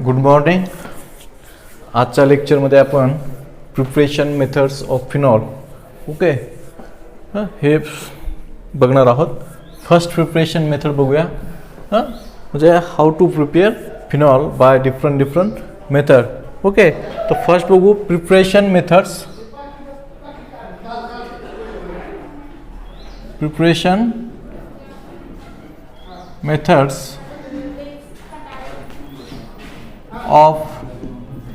Good morning. आजच्या लेक्चरमध्ये आपण preparation methods of phenol okay हे बघणार आहोत. फर्स्ट प्रिपरेशन मेथड बघूया. म्हणजे how to prepare phenol by different method. Okay, तर फर्स्ट बघू preparation methods. Preparation methods of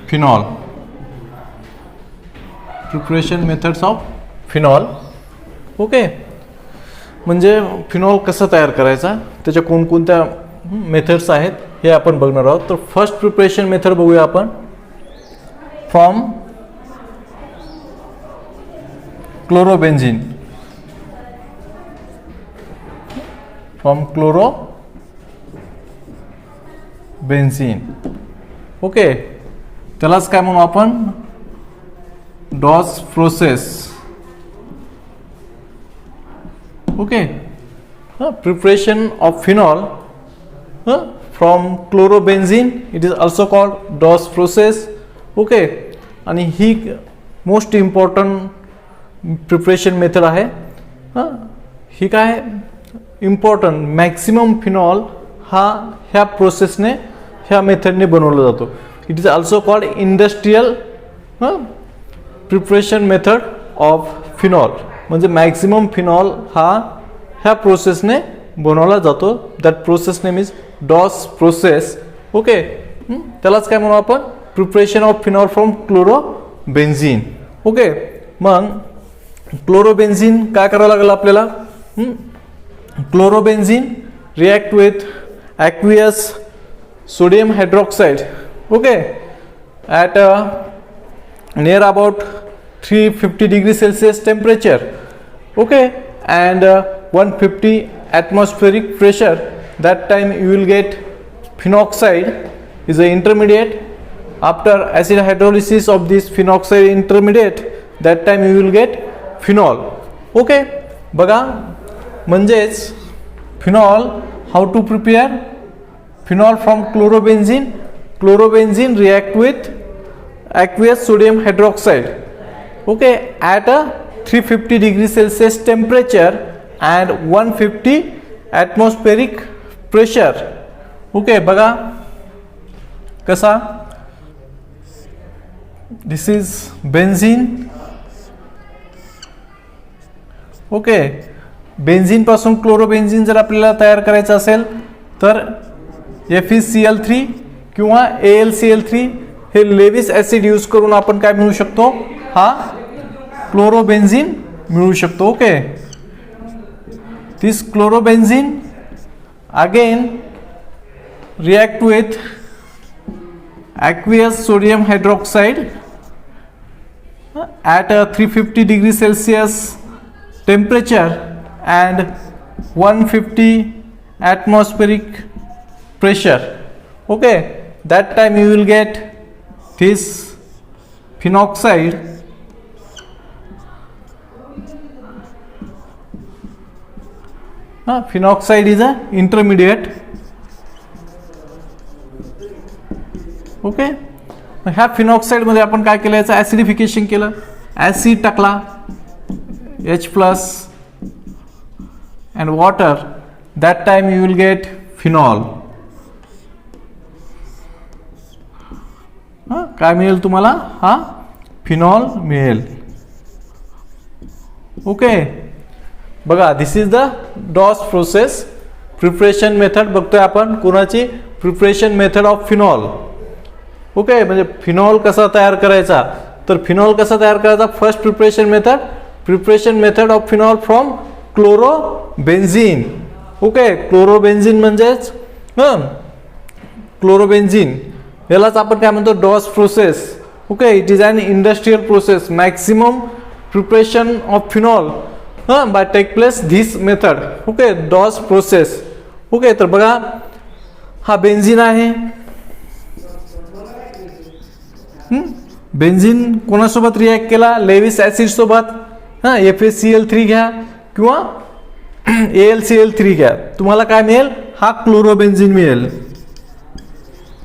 phenol. Preparation methods of phenol. Okay, म्हणजे फिनॉल कसं तयार करायचा, त्याच्या कोणकोणत्या मेथड्स आहेत हे आपण बघणार आहोत. तर फर्स्ट प्रिपरेशन मेथड बघूया आपण. From chlorobenzene. From chlorobenzene. Okay, त्यालाच काय म्हणू आपण, Dow's process. Okay, preparation of phenol from chlorobenzene, it is also called Dow's process. Okay, आणि ही मोस्ट इम्पॉर्टंट प्रिपरेशन मेथड आहे. ही काय इम्पॉर्टंट, मॅक्सिमम फिनॉल हा ह्या प्रोसेसने, ह्या मेथडने बनवला जातो. It is also called industrial preparation method of phenol. म्हणजे मॅक्सिमम फिनॉल हा ह्या प्रोसेसने बनवला जातो. That process name is Dow's process. Okay, त्यालाच काय म्हणू आपण, preparation of phenol from chlorobenzene. Okay, मग क्लोरोबेन्झीन काय करावं लागेल आपल्याला. Chlorobenzene react with aqueous sodium hydroxide. Okay, at near about 350 degrees Celsius temperature. Okay, and 150 atmospheric pressure. That time you will get phenoxide is an intermediate. After acid hydrolysis of this phenoxide intermediate, that time you will get phenol. Okay, बघा, म्हणजेच phenol, how to prepare phenol from chlorobenzene. Chlorobenzene react with aqueous sodium hydroxide. Okay, at a 350 degrees Celsius temperature and 150 atmospheric pressure. Okay, बघा कसा, this is benzene. Okay, benzene पासून क्लोरोबेन्झीन जर आपल्याला तयार करायचं असेल तर FeCl3 किंवा AlCl3 हे लेविस ॲसिड यूज करून आपण काय मिळवू शकतो, हा क्लोरोबेन्झीन मिळवू शकतो. Okay, this chlorobenzene again react with aqueous sodium hydroxide at a 350 degree Celsius temperature and 150 atmospheric pressure. Okay, that time you will get this phenoxide. Phenoxide is a intermediate. Okay, ह्या phenoxide मध्ये आपण काय केलं, याचं ऍसिडिफिकेशन केलं, acid टाकला H+ and water. That time you will get phenol. काय मिळेल तुम्हाला, हा फिनॉल मिळेल. ओके, बघा, this is the Dow's process preparation method बघतोय आपण. कोणाची, preparation method of phenol. Okay, म्हणजे फिनॉल कसा तयार करायचा, तर फिनॉल कसा तयार करायचा, first preparation method, preparation method of phenol from chlorobenzene. Okay, chlorobenzene म्हणजेच क्लोरोबेन्झीन, यालाच आपण काय म्हणतो, Dow's process. Okay, it is an industrial process. Maximum preparation of phenol by take place this method. Okay, Dow's process. Okay, तर बघा, हा benzene आहे. Benzene कोणासोबत रिॲक्ट केला, लेविस ॲसिड सोबत. FeCl3 घ्या किंवा AlCl3 घ्या, तुम्हाला काय मिळेल, हा क्लोरोबेन्झीन मिळेल.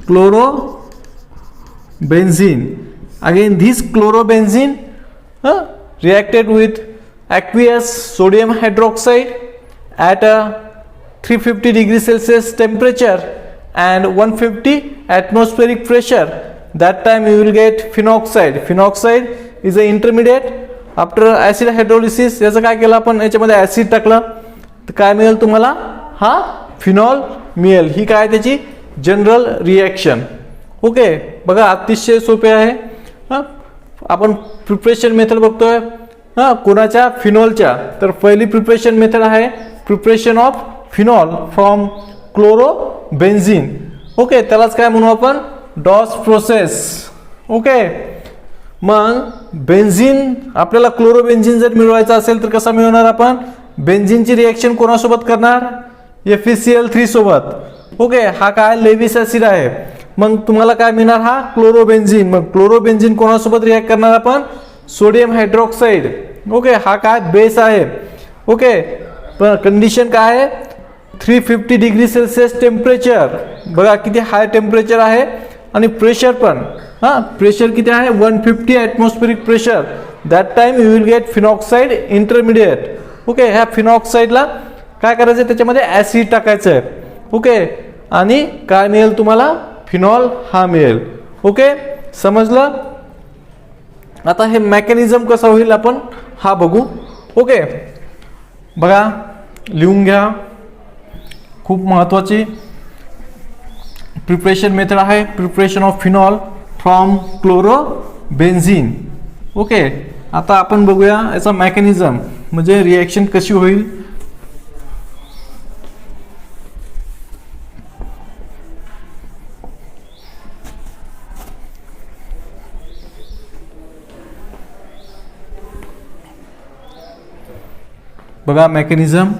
क्लोरोबेन्झीन. benzene. Again this chlorobenzene reacted with aqueous sodium hydroxide at a 350 degree Celsius temperature and 150 atmospheric pressure. That time you will get phenoxide. Phenoxide is an intermediate. After acid hydrolysis याचं काय केलं आपण, याच्यामध्ये ॲसिड टाकलं तर काय मिळेल तुम्हाला, हा फिनॉल मिळेल. ही काय त्याची जनरल रिॲक्शन. ओके, बघा अतिशय सोपे आहे. आपण प्रिपरेशन मेथड बघतोय कोणाच्या, फिनॉलच्या. तर पहिली प्रिपरेशन मेथड आहे preparation of phenol from chlorobenzene. Okay, त्यालाच काय म्हणू आपण, डॉस प्रोसेस. ओके, मग बेन्झीन आपल्याला क्लोरोबेन्झीन जर मिळवायचं असेल तर कसा मिळवणार आपण, बेन्झीनची रिॲक्शन कोणासोबत करणार, FeCl3 सोबत. ओके, हा काय लेविस ॲसिड आहे. मग तुम्हाला काय मिळणार, हा क्लोरोबेन्झीन. मग क्लोरोबेन्झीन कोणासोबत रिॲक्ट करणार आपण, सोडियम हायड्रॉक्साईड. ओके, हा काय बेस आहे. ओके, पण कंडिशन काय आहे, 350 डिग्री सेल्सिअस टेम्परेचर. बघा किती हाय टेम्परेचर आहे आणि प्रेशर पण, प्रेशर किती आहे, 150 atmospheric pressure. That time you will get phenoxide intermediate. Okay, ह्या फिनॉक्साईडला काय करायचं, त्याच्यामध्ये ॲसिड टाकायचं आहे. ओके, आणि काय मिळेल तुम्हाला, फिनॉल हा मिळेल. ओके, समजलं. आता हे मेकॅनिझम कसं होईल आपण हा बघू. ओके, बघा लिहून घ्या, खूप महत्त्वाची प्रिपरेशन मेथड आहे preparation of phenol from chlorobenzene. Okay, आता आपण बघूया याचा मेकॅनिझम, म्हणजे रिॲक्शन कशी होईल. बघा मेकॅनिझम,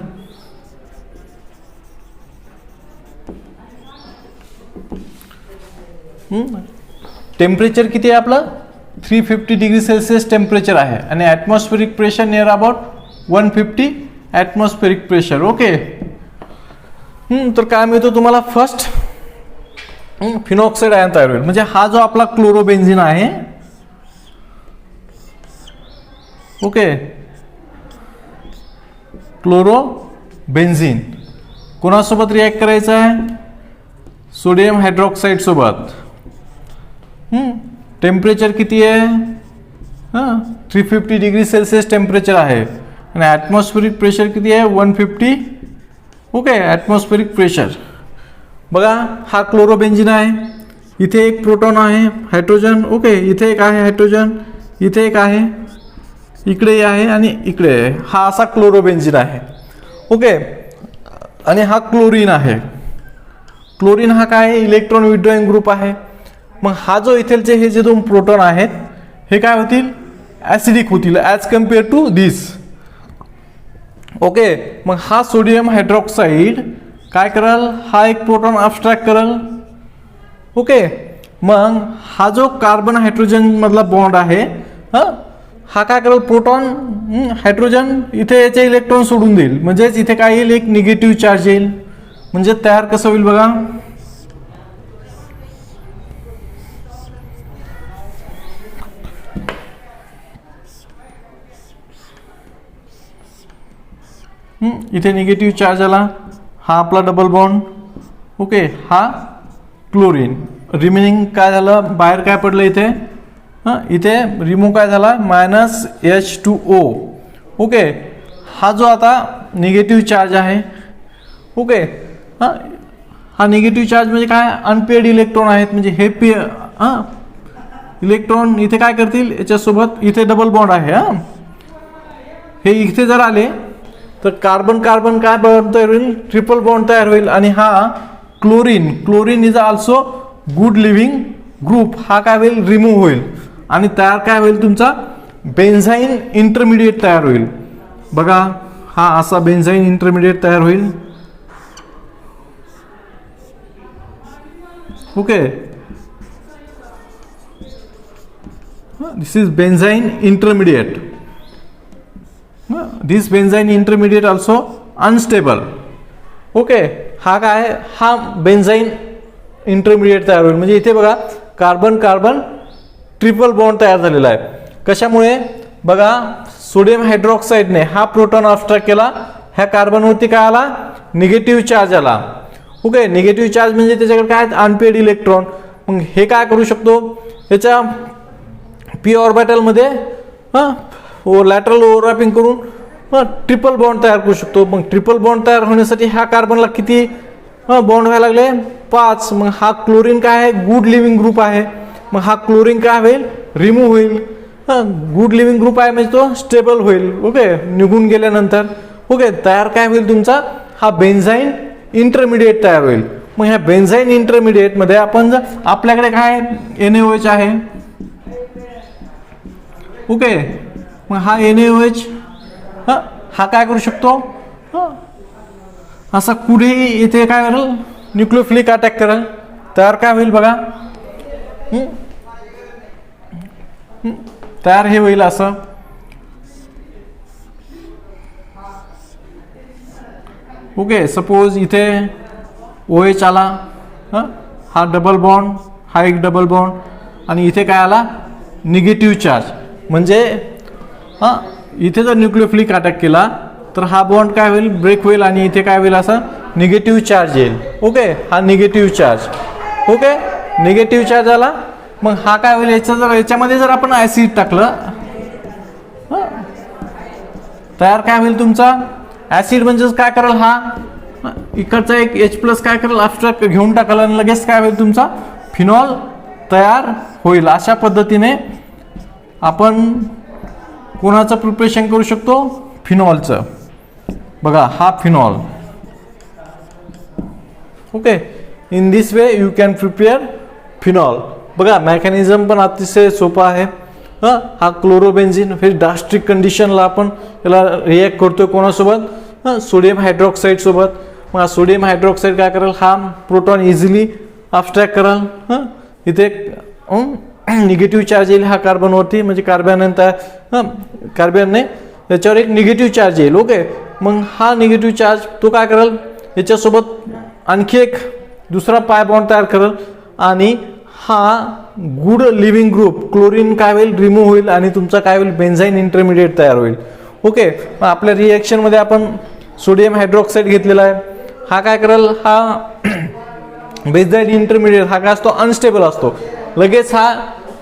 टेम्परेचर किती आहे आपलं, 350 डिग्री सेल्सिअस टेम्परेचर आहे आणि atmospheric pressure near about 150 atmospheric pressure. Okay, तर काय मिळतो तुम्हाला, फर्स्ट फिनॉक्साईड आयन तयार होईल. म्हणजे हा जो आपला क्लोरोबेन्झीन आहे. ओके, क्लोरोबेन्झीन कोणासोबत रिॲक्ट करायचं आहे, सोडियम हायड्रॉक्साईड सोबत. टेम्परेचर किती आहे, 350 डिग्री सेल्सिअस टेम्परेचर आहे आणि ॲटमॉस्फेरिक प्रेशर किती आहे, 150. Okay, atmospheric pressure. बघा हा क्लोरोबेन्झीन आहे, इथे एक प्रोटॉन आहे हायड्रोजन. ओके, इथे एक आहे हायड्रोजन, इथे एक आहे, इकडे आहे आणि इकडे आहे. हा असा क्लोरोबेन्झीन आहे. ओके, आणि हा क्लोरीन आहे. क्लोरीन हा काय आहे, इलेक्ट्रॉन विड्रॉइंग ग्रुप आहे. मग हा जो इथेलचे हे जे दोन प्रोटॉन आहेत हे काय होतील, ॲसिडिक होतील as compare to this. Okay, मग हा सोडियम हायड्रॉक्साईड काय करल, हा एक प्रोटॉन अब्स्ट्रॅक्ट करल. ओके, मग हा जो कार्बन हायड्रोजन मधला बॉन्ड आहे हा काय करेल, प्रोटॉन हायड्रोजन इथे याचे इलेक्ट्रॉन सोडून देईल. म्हणजेच इथे काय येईल, एक निगेटिव्ह चार्ज येईल. म्हणजे तयार कसं होईल बघा, इथे निगेटिव्ह चार्ज आला, हा आपला डबल बॉन्ड. ओके, हा क्लोरीन. रिमेनिंग काय झालं, बाहेर काय पडलं इथे, इथे रिमूव्ह काय झाला, -H2O. ओके, हा जो आता निगेटिव्ह चार्ज आहे. ओके, हा निगेटिव्ह चार्ज म्हणजे काय, अनपेड इलेक्ट्रॉन आहेत. म्हणजे हे इलेक्ट्रॉन इथे काय करतील, याच्यासोबत इथे डबल बॉन्ड आहे. हे इथे जर आले तर कार्बन कार्बन काय बॉन्ड तयार होईल, ट्रिपल बॉन्ड तयार होईल. आणि हा chlorine is also good living group, हा काय होईल, रिमूव्ह होईल आणि तयार काय होईल, तुमचा बेन्झाईन इंटरमिडिएट तयार होईल. बघा हा असा बेन्झाईन इंटरमिडिएट तयार होईल. Okay, this is benzyne intermediate. This benzyne intermediate also unstable. Okay, हा काय, हा बेन्झाईन इंटरमिडिएट तयार होईल. म्हणजे इथे बघा कार्बन कार्बन ट्रिपल बॉन्ड तयार झालेला आहे. कशामुळे बघा, सोडियम हायड्रॉक्साईडने हा प्रोटॉन अब्स्ट्रॅक्ट केला, ह्या कार्बनवरती काय आला, निगेटिव्ह चार्ज आला. ओके, निगेटिव्ह चार्ज म्हणजे त्याच्याकडे काय अनपेड इलेक्ट्रॉन. मग हे काय करू शकतो, त्याच्या पी ऑर्बिटलमध्ये लॅटरल ओव्हरलॅपिंग करून ट्रिपल बॉन्ड तयार करू शकतो. मग ट्रिपल बॉन्ड तयार होण्यासाठी ह्या कार्बनला किती बॉन्ड व्हायला लागले, 5. मग हा क्लोरीन काय आहे, गुड लिव्हिंग ग्रुप आहे. मग हा क्लोरीन काय होईल, रिमूव्ह होईल. गुड लिव्हिंग ग्रुप आहे म्हणजे तो स्टेबल होईल. ओके, निघून गेल्यानंतर ओके तयार काय होईल तुमचा, हा बेन्झाईन इंटरमिडिएट तयार होईल. मग ह्या बेन्झाईन इंटरमिडिएटमध्ये आपण आपल्याकडे काय NaOH आहे. ओके, मग हा NaOH हा काय करू शकतो, असा कुठेही इथे काय करेल, न्यूक्लियोफिलिक अटॅक करेल. तयार काय होईल बघा, तयार हे होईल असं. ओके, सपोज इथे OH आला, हा डबल बॉन्ड, हा एक डबल बॉन्ड, आणि इथे काय आला, निगेटिव्ह चार्ज. म्हणजे इथे जर न्यूक्लियोफिलिक अटॅक केला तर हा बॉन्ड काय होईल, ब्रेक होईल, आणि इथे काय होईल, असं निगेटिव्ह चार्ज येईल. ओके, हा negative charge. Okay, negative charge आला. मग हा काय होईल, याच्यामध्ये जर आपण ॲसिड टाकलं, तयार काय होईल तुमचा ॲसिड. म्हणजेच काय करेल, हा इकडचा एक H+ काय करेल, अब्स्ट्रॅक्ट घेऊन टाकाल, आणि लगेच काय होईल तुमचा फिनॉल तयार होईल. अशा पद्धतीने आपण कोणाचं प्रिपरेशन करू शकतो, फिनॉलचं. बघा, हा phenol. Okay, in this way you can prepare phenol. बघा, मेकॅनिझम पण अतिशय सोपा आहे. हा क्लोरोबेन्झिन फिर डास्ट्रिक कंडिशनला आपण याला रिॲक्ट करतोय कोणासोबत, सोडियम हायड्रॉक्साईड सोबत. मग सोडियम हायड्रॉक्साईड काय करेल, हा प्रोटॉन इझिली अब्स्ट्रॅक्ट करेल. इथे निगेटिव्ह चार्ज येईल ह्या कार्बनवरती, म्हणजे कार्बनने याच्यावर एक निगेटिव्ह चार्ज येईल. ओके, मग हा निगेटिव्ह चार्ज तो काय करेल, याच्यासोबत आणखी एक दुसरा पाय बॉन्ड तयार करेल, आणि हा गुड लिव्हिंग ग्रुप क्लोरीन काय होईल, रिमूव्ह होईल, आणि तुमचा काय होईल, बेन्झाईन इंटरमिडिएट तयार होईल. ओके, मग आपल्या रिएक्शनमध्ये आपण सोडियम हायड्रॉक्साईड घेतलेला आहे. हा काय करेल, हा बेन्झाईन इंटरमिडिएट हा काय असतो, अनस्टेबल असतो. लगेच हा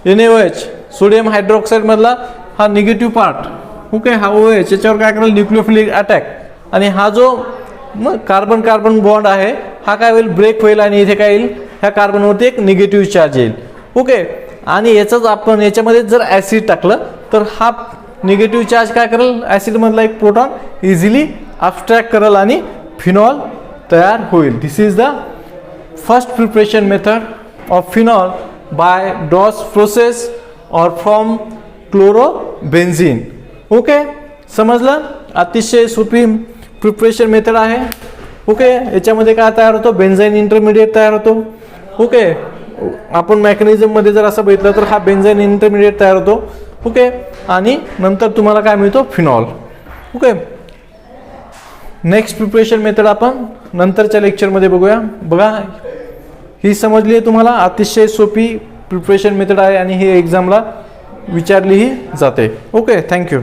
NaOH सोडियम हायड्रॉक्साईड मधला हा निगेटिव्ह पार्ट, ओके, हा OH याच्यावर काय करेल, न्यूक्लियोफिलिक अटॅक, आणि हा जो कार्बन कार्बन बॉन्ड आहे हा काय होईल, ब्रेक होईल, आणि इथे काय येईल, ह्या कार्बनवरती एक निगेटिव्ह चार्ज येईल. ओके, आणि याचाच आपण याच्यामध्ये जर ॲसिड टाकलं तर हा निगेटिव्ह चार्ज काय करेल, ॲसिड मधला एक प्रोटॉन इझिली अब्स्ट्रॅक्ट करेल, आणि फिनॉल तयार होईल. This is the first preparation method of phenol by Dow's process or from chlorobenzene. Okay, समजलं, अतिशय सोपी प्रिपरेशन मेथड आहे. ओके, याच्यामध्ये काय तयार होतो, बेन्झाईन इंटरमिडिएट तयार होतो. ओके, आपण मेकॅनिझममध्ये जर असं बघितलं तर हा बेन्झाईन इंटरमिडिएट तयार होतो. ओके, आणि नंतर तुम्हाला काय मिळतो, phenol. Okay, next preparation method आपण नंतरच्या लेक्चरमध्ये बघूया. बघा, ही समजली आहे तुम्हाला, अतिशय सोपी प्रिपरेशन मेथड आहे, आणि ही एक्झामला विचारलीही जाते. Okay, thank you.